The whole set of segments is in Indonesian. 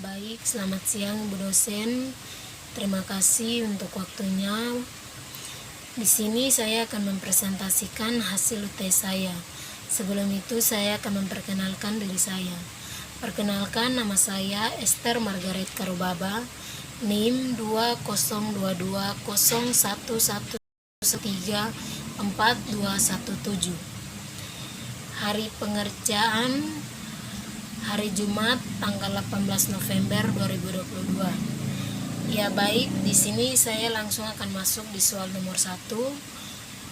Baik, selamat siang Ibu dosen. Terima kasih untuk waktunya. Di sini saya akan mempresentasikan hasil UTS saya. Sebelum itu saya akan memperkenalkan diri saya. Perkenalkan, nama saya Esther Margaret Karubaba, NIM 20220111342217. Hari pengerjaan hari Jumat tanggal 18 November 2022. Ya baik, di sini saya langsung akan masuk di soal nomor 1.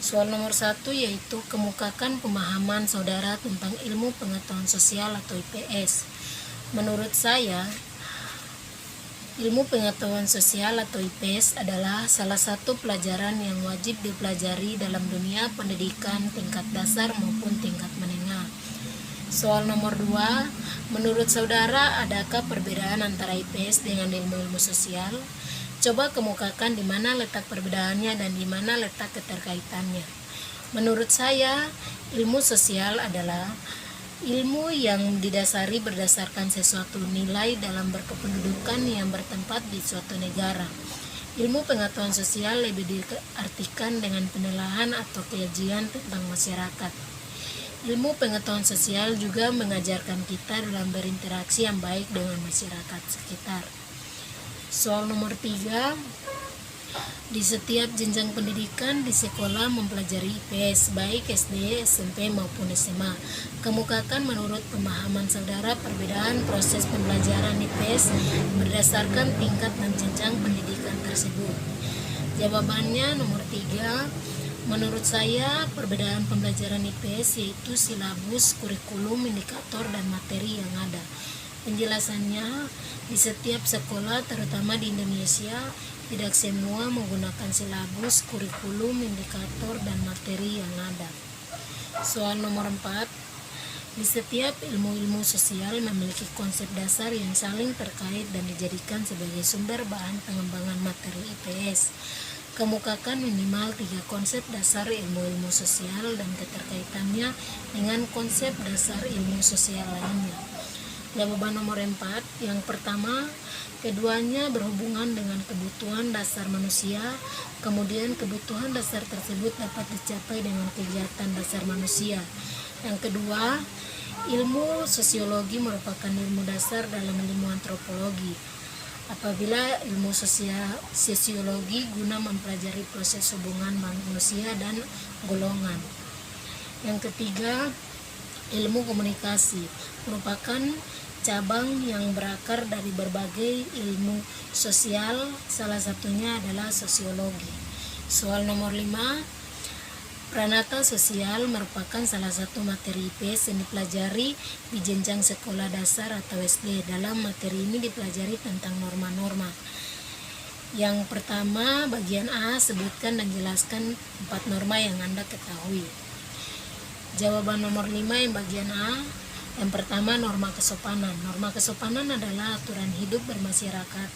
Soal nomor 1 yaitu kemukakan pemahaman saudara tentang ilmu pengetahuan sosial atau IPS. Menurut saya, ilmu pengetahuan sosial atau IPS adalah salah satu pelajaran yang wajib dipelajari dalam dunia pendidikan tingkat dasar maupun tingkat menengah. Soal nomor 2, menurut saudara adakah perbedaan antara IPS dengan ilmu-ilmu sosial? Coba kemukakan di mana letak perbedaannya dan di mana letak keterkaitannya. Menurut saya, ilmu sosial adalah ilmu yang didasari berdasarkan sesuatu nilai dalam berkependudukan yang bertempat di suatu negara. Ilmu pengetahuan sosial lebih diartikan dengan penilaian atau kajian tentang masyarakat. Ilmu pengetahuan sosial juga mengajarkan kita dalam berinteraksi yang baik dengan masyarakat sekitar. Soal nomor 3, di setiap jenjang pendidikan di sekolah mempelajari IPS baik SD, SMP maupun SMA. Kemukakan menurut pemahaman saudara perbedaan proses pembelajaran IPS berdasarkan tingkat dan jenjang pendidikan tersebut. Jawabannya nomor 3, menurut saya perbedaan pembelajaran IPS yaitu silabus, kurikulum, indikator, dan materi yang ada. Penjelasannya, di setiap sekolah terutama di Indonesia tidak semua menggunakan silabus, kurikulum, indikator, dan materi yang ada. Soal nomor 4, di setiap ilmu-ilmu sosial memiliki konsep dasar yang saling terkait dan dijadikan sebagai sumber bahan pengembangan materi IPS. Kemukakan minimal 3 konsep dasar ilmu-ilmu sosial dan keterkaitannya dengan konsep dasar ilmu sosial lainnya. Jawaban nomor 4, yang pertama, keduanya berhubungan dengan kebutuhan dasar manusia, kemudian kebutuhan dasar tersebut dapat dicapai dengan kegiatan dasar manusia. Yang kedua, ilmu sosiologi merupakan ilmu dasar dalam ilmu antropologi. Apabila ilmu sosiologi guna mempelajari proses hubungan manusia dan golongan. Yang ketiga, ilmu komunikasi merupakan cabang yang berakar dari berbagai ilmu sosial, salah satunya adalah sosiologi. Soal nomor 5, pranata sosial merupakan salah satu materi IPS yang dipelajari di jenjang sekolah dasar atau SD. Dalam materi ini dipelajari tentang norma-norma. Yang pertama, bagian A, sebutkan dan jelaskan 4 norma yang Anda ketahui. Jawaban nomor 5 yang bagian A, yang pertama norma kesopanan. Norma kesopanan adalah aturan hidup bermasyarakat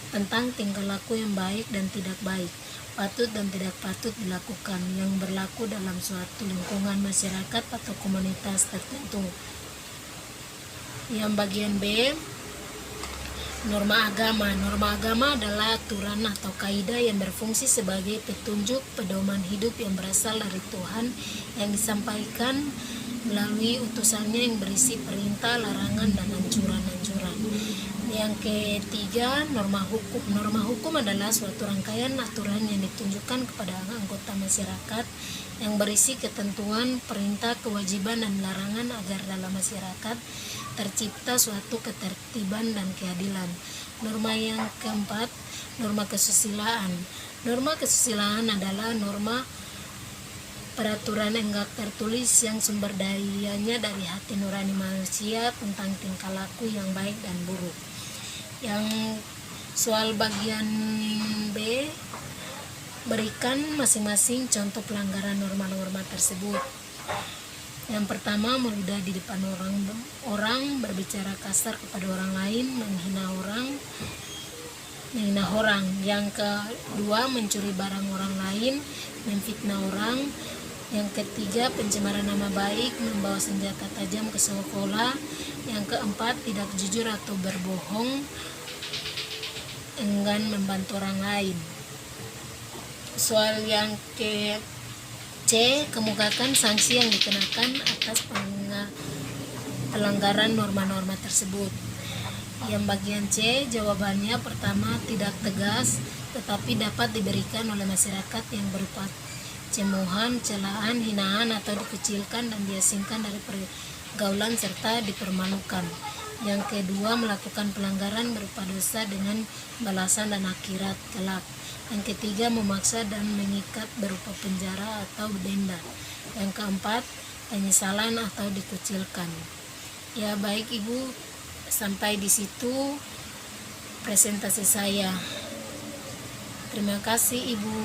tentang tingkah laku yang baik dan tidak baik, patut dan tidak patut dilakukan, yang berlaku dalam suatu lingkungan masyarakat atau komunitas tertentu. Yang bagian B, norma agama. Norma agama adalah aturan atau kaidah yang berfungsi sebagai petunjuk pedoman hidup yang berasal dari Tuhan yang disampaikan melalui utusannya yang berisi perintah, larangan, dan anjuran-anjuran. Yang ketiga, norma hukum. Norma hukum adalah suatu rangkaian aturan yang ditunjukkan kepada anggota masyarakat yang berisi ketentuan, perintah, kewajiban, dan larangan agar dalam masyarakat tercipta suatu ketertiban dan keadilan. Norma yang keempat, norma kesusilaan. Norma kesusilaan adalah norma peraturan enggak tertulis yang sumber dayanya dari hati nurani manusia tentang tingkah laku yang baik dan buruk. Yang soal bagian B, berikan masing-masing contoh pelanggaran norma-norma tersebut. Yang pertama, meludah di depan orang, berbicara kasar kepada orang lain, menghina orang. Yang kedua, mencuri barang orang lain, memfitnah orang, Yang ketiga, pencemaran nama baik, membawa senjata tajam ke sekolah. Yang keempat, tidak jujur atau berbohong, enggan membantu orang lain. Soal yang ke C, kemukakan sanksi yang dikenakan atas pelanggaran norma-norma tersebut. Yang bagian C, jawabannya pertama, tidak tegas, tetapi dapat diberikan oleh masyarakat yang berupa cemoohan, celaan, hinaan, atau dikecilkan dan diasingkan dari pergaulan serta dipermalukan. Yang kedua, melakukan pelanggaran berupa dosa dengan balasan dan akhirat kelak. Yang ketiga, memaksa dan mengikat berupa penjara atau denda. Yang keempat, penyesalan atau dikucilkan. Ya baik Ibu, sampai di situ presentasi saya. Terima kasih Ibu.